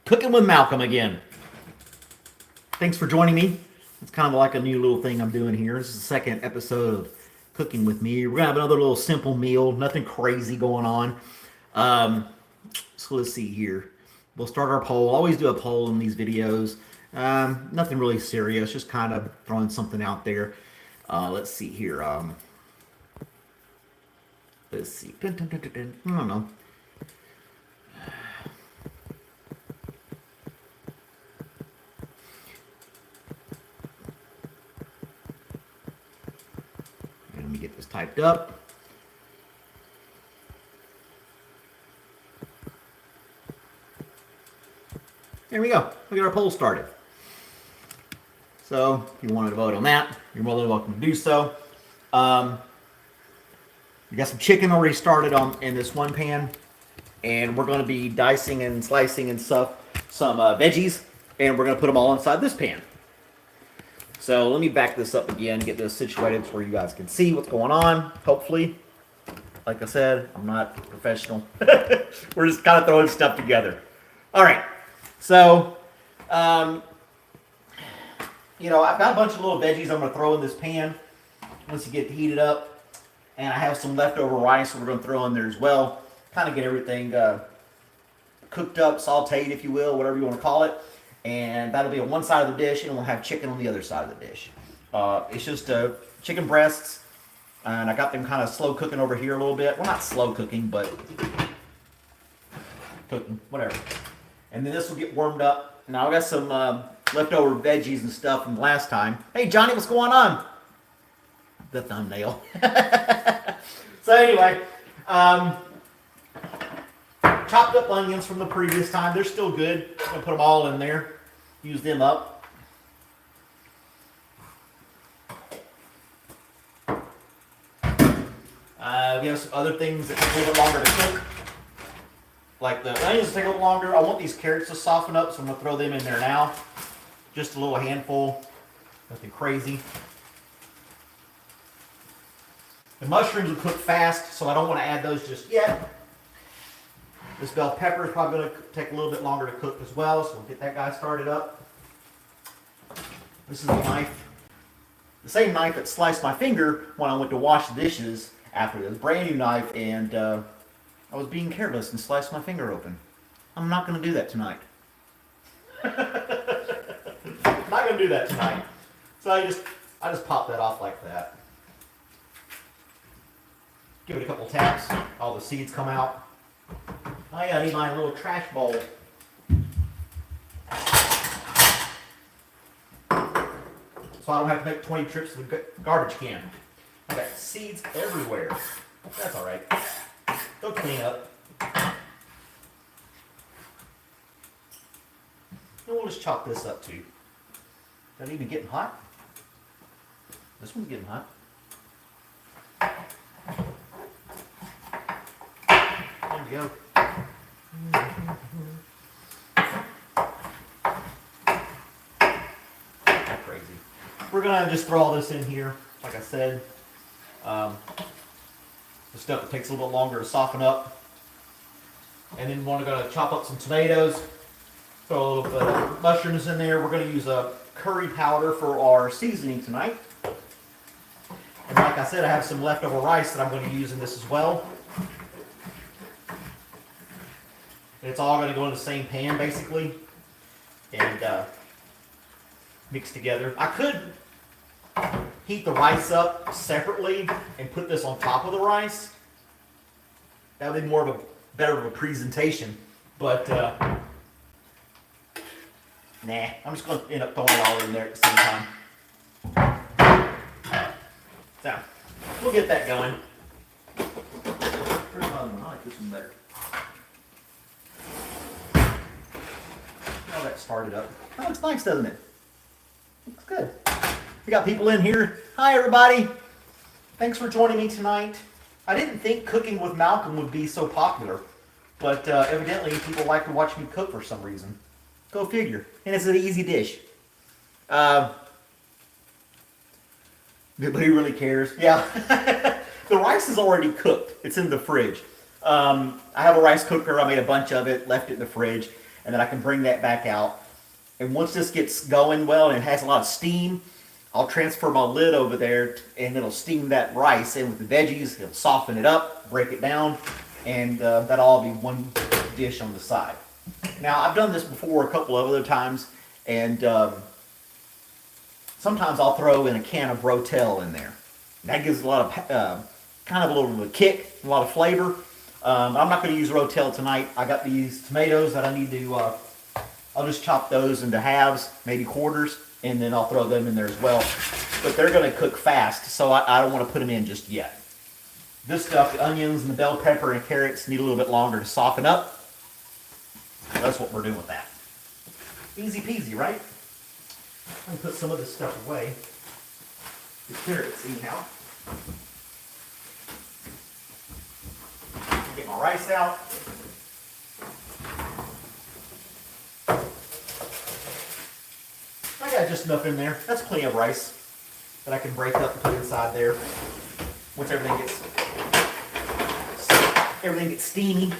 Cooking with Malcolm again. Thanks for joining me. It's kind of like a new little thing I'm doing here. This is the second episode of Cooking with Me. We're going to have another little simple meal. Nothing crazy going on. So let's see here. We'll start our poll. Always do a poll in these videos. Nothing really serious. Just kind of throwing something out there. Let's see here. Let's see. I don't know. Let me get this typed up. There we go. We'll get our poll started. So, if you wanted to vote on that, you're more than welcome to do so. We got some chicken already started in this one pan, and we're going to be dicing and slicing and stuff, some veggies, and we're going to put them all inside this pan. So let me back this up again, get this situated so you guys can see what's going on, hopefully. Like I said, I'm not professional. We're just kind of throwing stuff together. All right. So, I've got a bunch of little veggies I'm going to throw in this pan once you get it heated up. And I have some leftover rice that we're going to throw in there as well. Kind of get everything cooked up, sauteed, if you will, whatever you want to call it. And that'll be on one side of the dish, and we'll have chicken on the other side of the dish. It's just chicken breasts, and I got them kind of slow cooking over here a little bit. Well, not slow cooking, but cooking, whatever. And then this will get warmed up. Now I got some leftover veggies and stuff from last time. Hey, Johnny, what's going on? The thumbnail. So anyway, chopped up onions from the previous time. They're still good. I'm going to put them all in there. Use them up. We have some other things that take a little bit longer to cook. Like the onions take a little longer. I want these carrots to soften up, so I'm going to throw them in there now. Just a little handful. Nothing crazy. The mushrooms will cook fast, so I don't want to add those just yet. This bell pepper is probably going to take a little bit longer to cook as well, so we'll get that guy started up. This is a knife. The same knife that sliced my finger when I went to wash the dishes after this. Brand new knife, and I was being careless and sliced my finger open. I'm not going to do that tonight. I'm not going to do that tonight. So I just pop that off like that. Give it a couple taps. All the seeds come out. Oh yeah, I need my little trash bowl. So I don't have to make 20 trips to the garbage can. I got seeds everywhere. That's alright. Go clean up. And we'll just chop this up too. Is that even getting hot? This one's getting hot. There we go. Not crazy. We're gonna just throw all this in here, like I said. The stuff that takes a little bit longer to soften up. And then we're gonna chop up some tomatoes. Throw a little bit of mushrooms in there. We're gonna use a curry powder for our seasoning tonight. And like I said, I have some leftover rice that I'm going to use in this as well. It's all going to go in the same pan, basically, and mix together. I could heat the rice up separately and put this on top of the rice. That would be better of a presentation. But nah, I'm just going to end up throwing it all in there at the same time. So we'll get that going. Where's my other one? I like this one better. Now that started up. That looks nice, doesn't it? Looks good. We got people in here. Hi, everybody. Thanks for joining me tonight. I didn't think Cooking with Malcolm would be so popular, but evidently people like to watch me cook for some reason. Go figure. And it's an easy dish. Nobody really cares. Yeah. The rice is already cooked. It's in the fridge. I have a rice cooker. I made a bunch of it, left it in the fridge. and then I can bring that back out. And once this gets going well and it has a lot of steam, I'll transfer my lid over there and it'll steam that rice in with the veggies. It'll soften it up, break it down, and that'll all be one dish on the side. Now, I've done this before a couple of other times, and sometimes I'll throw in a can of Rotel in there. That gives a lot of, kind of a little bit of a kick, a lot of flavor. I'm not going to use Rotel tonight. I got these tomatoes that I need to, I'll just chop those into halves, maybe quarters, and then I'll throw them in there as well. But they're going to cook fast, so I don't want to put them in just yet. This stuff, the onions and the bell pepper and carrots, need a little bit longer to soften up. That's what we're doing with that. Easy peasy, right? I'm going to put some of this stuff away. The carrots, anyhow. Get my rice out. I got just enough in there. That's plenty of rice that I can break up and put inside there. Once everything gets steamy.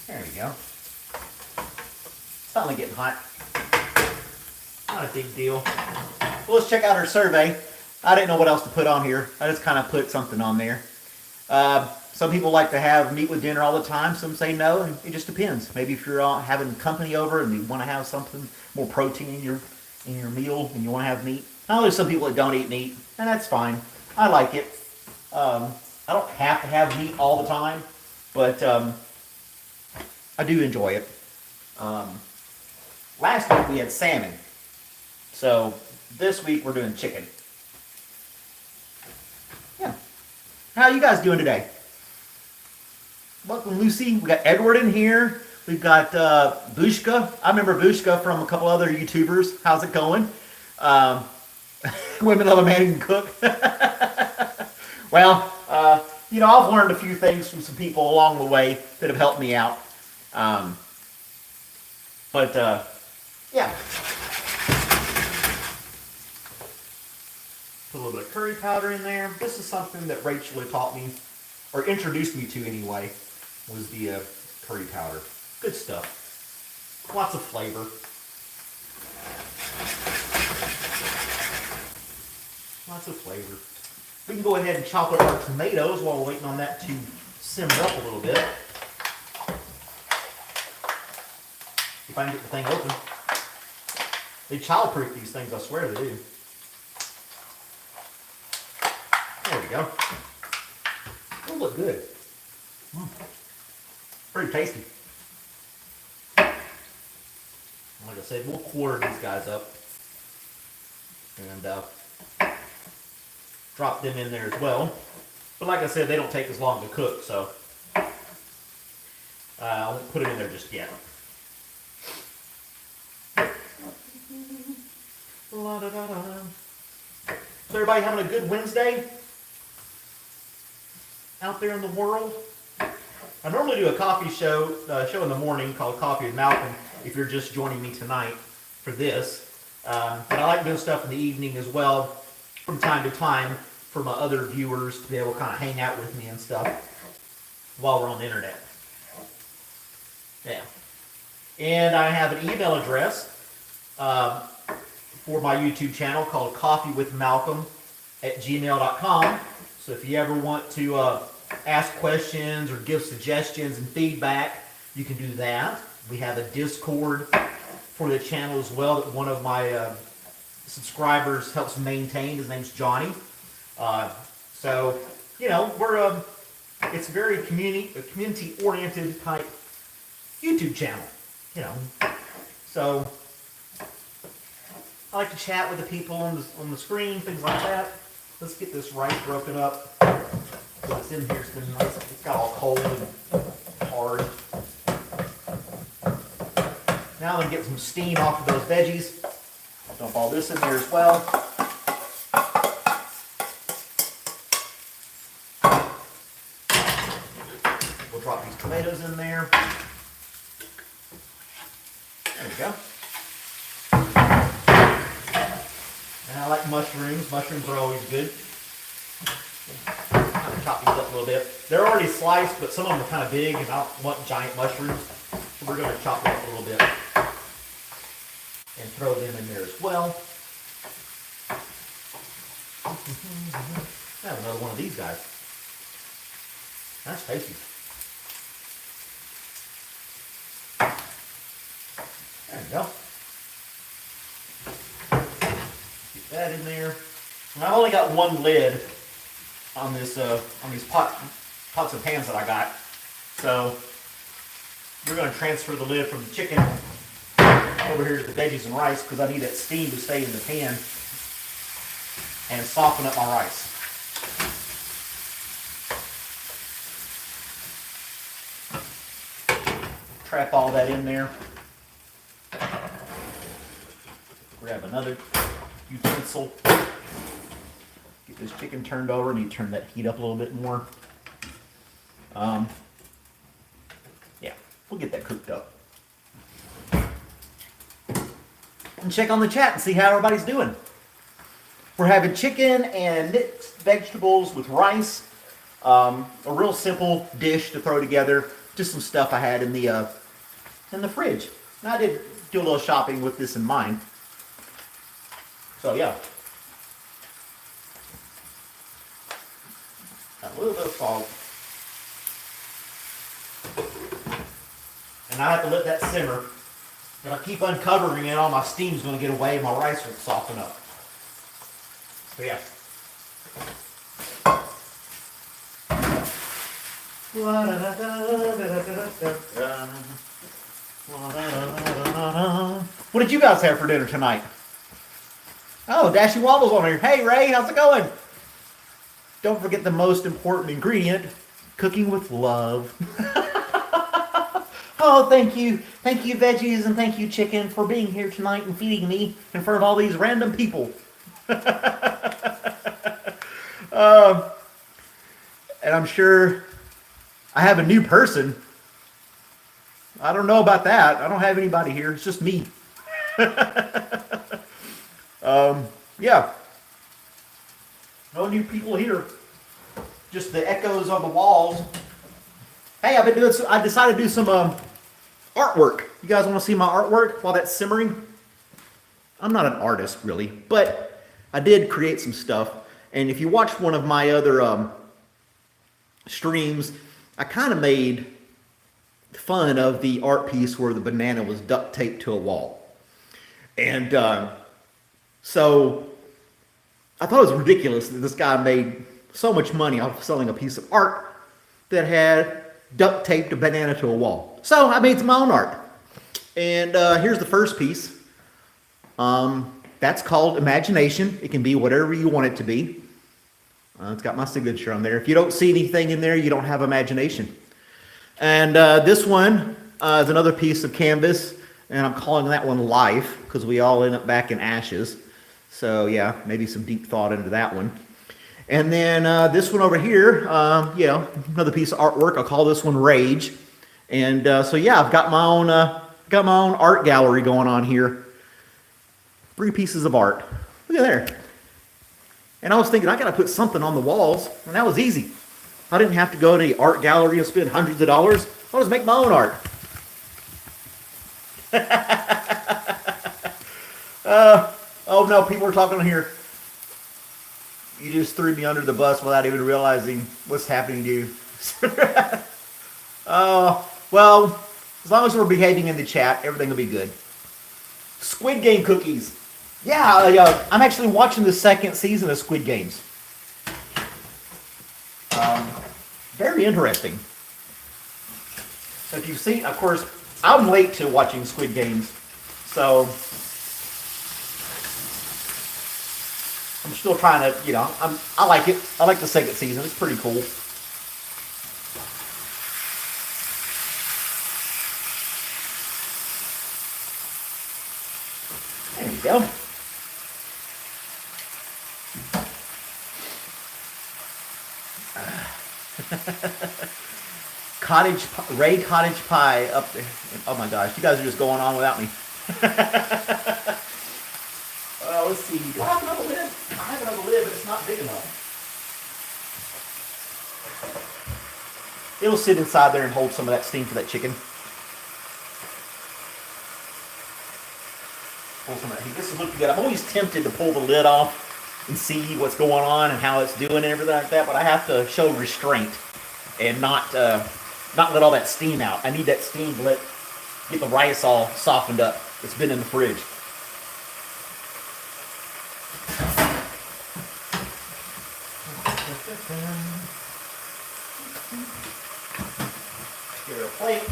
There we go. It's finally getting hot. Not a big deal. Well, let's check out our survey. I didn't know what else to put on here. I just kind of put something on there. Some people like to have meat with dinner all the time. Some say no, and it just depends. Maybe if you're having company over and you want to have something more protein in your meal and you want to have meat. Now there's some people that don't eat meat, and that's fine. I like it. I don't have to have meat all the time, but I do enjoy it. Last week we had salmon, so this week we're doing chicken. Yeah. How are you guys doing today? Welcome, Lucy. We got Edward in here. We've got Bushka. I remember Bushka from a couple other YouTubers. How's it going? Women love a man who can cook. Well, I've learned a few things from some people along the way that have helped me out. Yeah. Put a little bit of curry powder in there. This is something that Rachel had taught me, or introduced me to anyway, was the curry powder. Good stuff. Lots of flavor. Lots of flavor. We can go ahead and chop up our tomatoes while we're waiting on that to simmer up a little bit. If I can get the thing open. They childproof these things, I swear they do. There we go. Those look good. Pretty tasty. Like I said, we'll quarter these guys up and drop them in there as well. But like I said, they don't take as long to cook, so I won't put them in there just yet. So everybody having a good Wednesday out there in the world? I normally do a coffee show in the morning called Coffee with Malcolm, if you're just joining me tonight for this. But I like doing stuff in the evening as well from time to time for my other viewers to be able to kind of hang out with me and stuff while we're on the internet. Yeah. And I have an email address for my YouTube channel called CoffeeWithMalcolm@gmail.com. So if you ever want to ask questions or give suggestions and feedback, you can do that. We have a Discord for the channel as well that one of my subscribers helps maintain. His name's Johnny. So, we're it's a very community-oriented type YouTube channel. So I like to chat with the people on the screen, things like that. Let's get this rice broken up. So it's in here. It's been nice. It's got all cold and hard. Now I'm going to get some steam off of those veggies. Dump all this in there as well. We'll drop these tomatoes in there. There we go. And I like mushrooms. Mushrooms are always good. to chop these up a little bit. They're already sliced, but some of them are kind of big, and I don't want giant mushrooms. So we're going to chop them up a little bit and throw them in there as well. I have another one of these guys. That's tasty. There we go. Get that in there. And I've only got one lid on this on these pots and pans that I got. So we're going to transfer the lid from the chicken over here to the veggies and rice because I need that steam to stay in the pan and soften up my rice. Trap all that in there. Grab another utensil. Get this chicken turned over. Need to turn that heat up a little bit more. Yeah, we'll get that cooked up. And check on the chat and see how everybody's doing. We're having chicken and mixed vegetables with rice. A real simple dish to throw together. Just some stuff I had in the fridge. And I did do a little shopping with this in mind. So yeah. A little bit of salt. And I have to let that simmer. If I keep uncovering it, all my steam's going to get away and my rice will soften up. So yeah. What did you guys have for dinner tonight? Oh, Dashy Wobble's on here. Hey Ray, how's it going? Don't forget the most important ingredient, cooking with love. Oh, thank you. Thank you, veggies, and thank you, chicken, for being here tonight and feeding me in front of all these random people. And I'm sure I have a new person. I don't know about that. I don't have anybody here. It's just me. Yeah. No new people here. Just the echoes on the walls. Hey, I decided to do some artwork. You guys want to see my artwork while that's simmering? I'm not an artist, really, but I did create some stuff. And if you watch one of my other streams, I kind of made fun of the art piece where the banana was duct taped to a wall. And so I thought it was ridiculous that this guy made so much money off selling a piece of art that had duct taped a banana to a wall. So I made my own art. And here's the first piece. That's called Imagination. It can be whatever you want it to be. It's got my signature on there. If you don't see anything in there, you don't have imagination. And this one is another piece of canvas, and I'm calling that one Life, because we all end up back in ashes. So yeah, maybe some deep thought into that one. And then this one over here, another piece of artwork. I'll call this one Rage. And so yeah, I've got my own art gallery going on here. 3 pieces of art. Look at there. And I was thinking, I got to put something on the walls, and that was easy. I didn't have to go to the art gallery and spend hundreds of dollars. I'll just make my own art. Oh no, people are talking here. You just threw me under the bus without even realizing what's happening to you. Well, as long as we're behaving in the chat, everything will be good. Squid Game cookies. Yeah, I'm actually watching the 2nd season of Squid Games. Very interesting. So if you've seen, of course, I'm late to watching Squid Games, so I'm still trying to, I like it. I like the 2nd season. It's pretty cool. There you go. Ray Cottage Pie up there. Oh my gosh, you guys are just going on without me. Let's see. Do I have another lid? I have another lid, but it's not big enough. it'll sit inside there and hold some of that steam for that chicken. Pull some of that heat. This is looking good. I'm always tempted to pull the lid off and see what's going on and how it's doing and everything like that, but I have to show restraint and not let all that steam out. I need that steam to get the rice all softened up. It's been in the fridge. Get her a plate.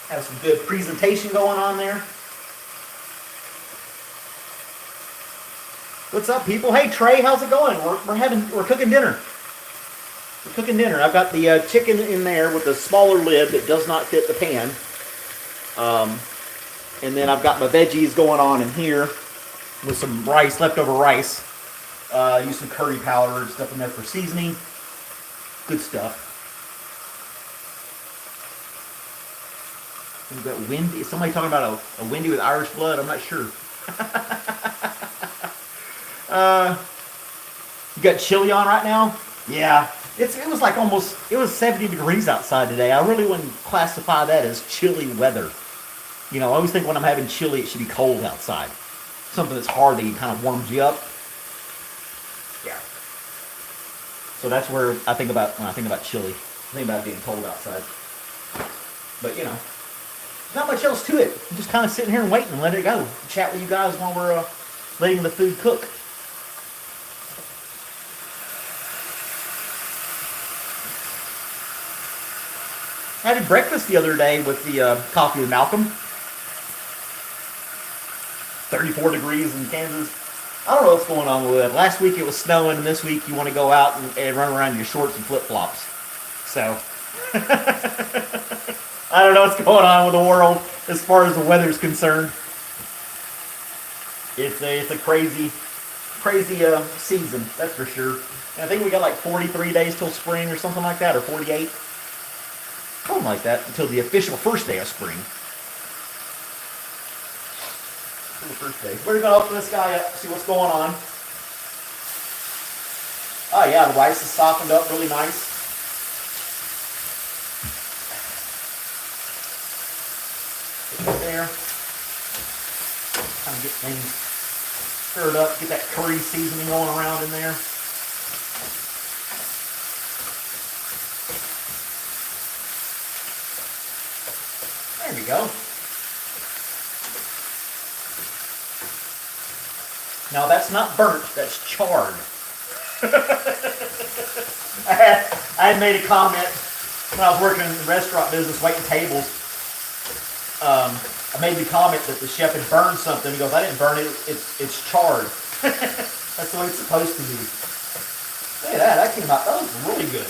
Have some good presentation going on there. What's up, people? Hey, Trey, how's it going? We're cooking dinner. We're cooking dinner. I've got the chicken in there with the smaller lid that does not fit the pan. And then I've got my veggies going on in here with some rice, leftover rice. Use some curry powder and stuff in there for seasoning. Good stuff. We've got Wendy. Is somebody talking about a Wendy with Irish blood? I'm not sure. You got chili on right now? Yeah. It was like it was 70 degrees outside today. I really wouldn't classify that as chilly weather. You know, I always think when I'm having chili, it should be cold outside. Something that's hard that kind of warms you up. Yeah. So that's where I think about when I think about chili. I think about it being cold outside. But, you know, not much else to it. I'm just kind of sitting here and waiting and let it go. Chat with you guys while we're letting the food cook. I had breakfast the other day with the Coffee with Malcolm. 34 degrees in Kansas. I don't know what's going on with it. Last week it was snowing, and this week you want to go out and run around in your shorts and flip-flops. So, I don't know what's going on with the world as far as the weather's concerned. It's a crazy season, that's for sure. And I think we got like 43 days till spring or something like that, or 48. Something like that, until the official first day of spring. The first day. We're going to open this guy up, see what's going on. Oh yeah, the rice is softened up really nice. Put it there. Kind of get things stirred up, get that curry seasoning going around in there. There we go. Now that's not burnt, that's charred. I had made a comment when I was working in the restaurant business, waiting tables. I made the comment that the chef had burned something. He goes, I didn't burn it, it's charred. That's the way it's supposed to be. Look at that came out, that was really good.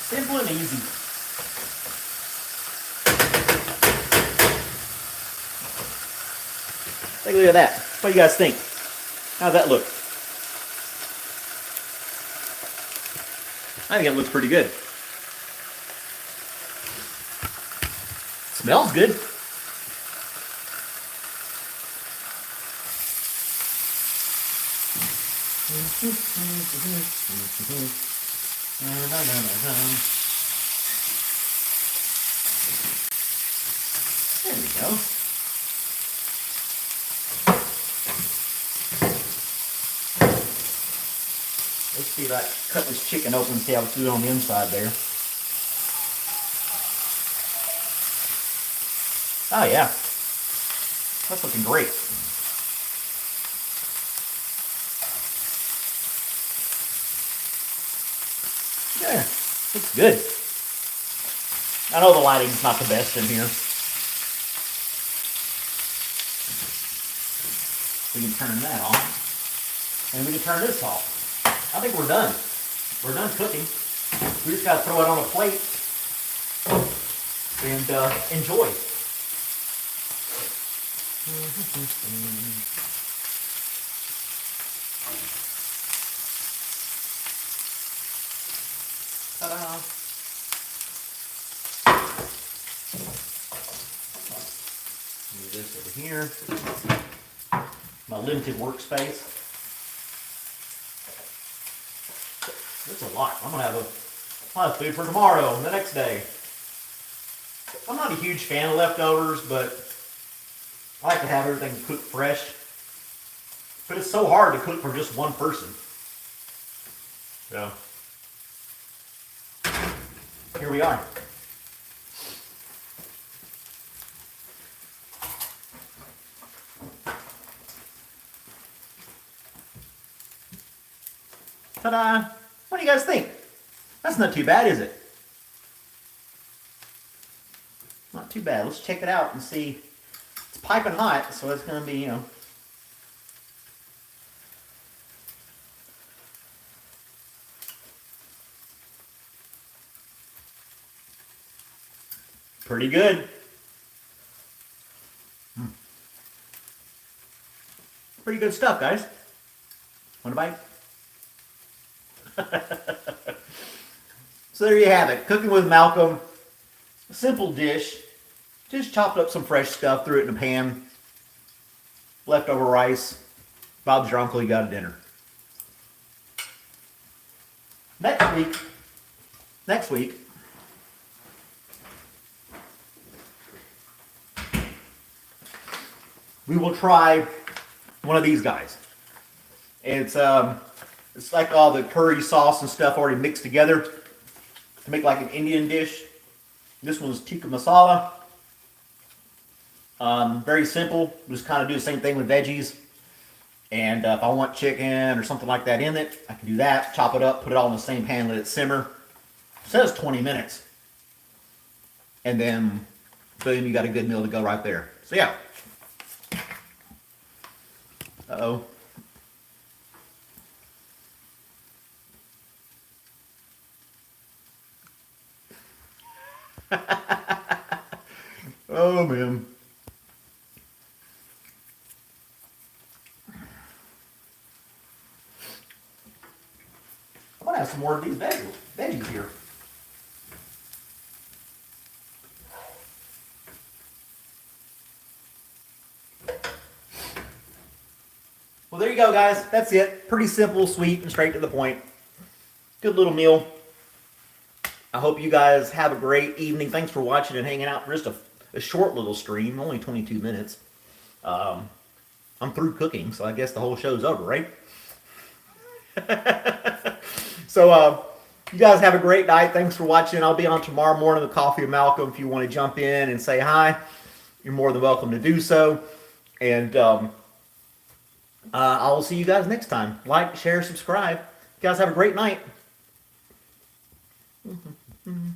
Simple and easy. Take a look at that. What do you guys think? How's that look? I think it looks pretty good. Smells good. There we go. Let's see, like, cut this chicken open and see how it's doing on the inside there. Oh yeah, that's looking great. Yeah, looks good. I know the lighting's not the best in here. We can turn that off, and we can turn this off. I think we're done. We're done cooking. We just got to throw it on a plate and enjoy. Ta-da! Move this over here. My limited workspace. That's a lot. I'm gonna have food for tomorrow and the next day. I'm not a huge fan of leftovers, but I like to have everything cooked fresh. But it's so hard to cook for just one person. So here we are. Ta-da! What do you guys think? That's not too bad, is it? Not too bad. Let's check it out and see. It's piping hot, so it's going to be, pretty good. Pretty good stuff, guys. Want a bite? So there you have it. Cooking with Malcolm. A simple dish. Just chopped up some fresh stuff, threw it in a pan. Leftover rice. Bob's your uncle, you got a dinner. Next week, we will try one of these guys. It's like all the curry sauce and stuff already mixed together to make like an Indian dish. This one's tikka masala. Very simple. Just kind of do the same thing with veggies. And if I want chicken or something like that in it, I can do that. Chop it up, put it all in the same pan, let it simmer. It says 20 minutes. And then, boom, you got a good meal to go right there. So yeah. Uh-oh. Oh, man. I'm going to have some more of these veggies here. Well, there you go, guys. That's it. Pretty simple, sweet, and straight to the point. Good little meal. I hope you guys have a great evening. Thanks for watching and hanging out for just a short little stream, only 22 minutes. I'm through cooking, so I guess the whole show's over, right? So, you guys have a great night. Thanks for watching. I'll be on tomorrow morning with Coffee with Malcolm. If you want to jump in and say hi, you're more than welcome to do so. And I will see you guys next time. Like, share, subscribe. You guys have a great night. Mm-hmm.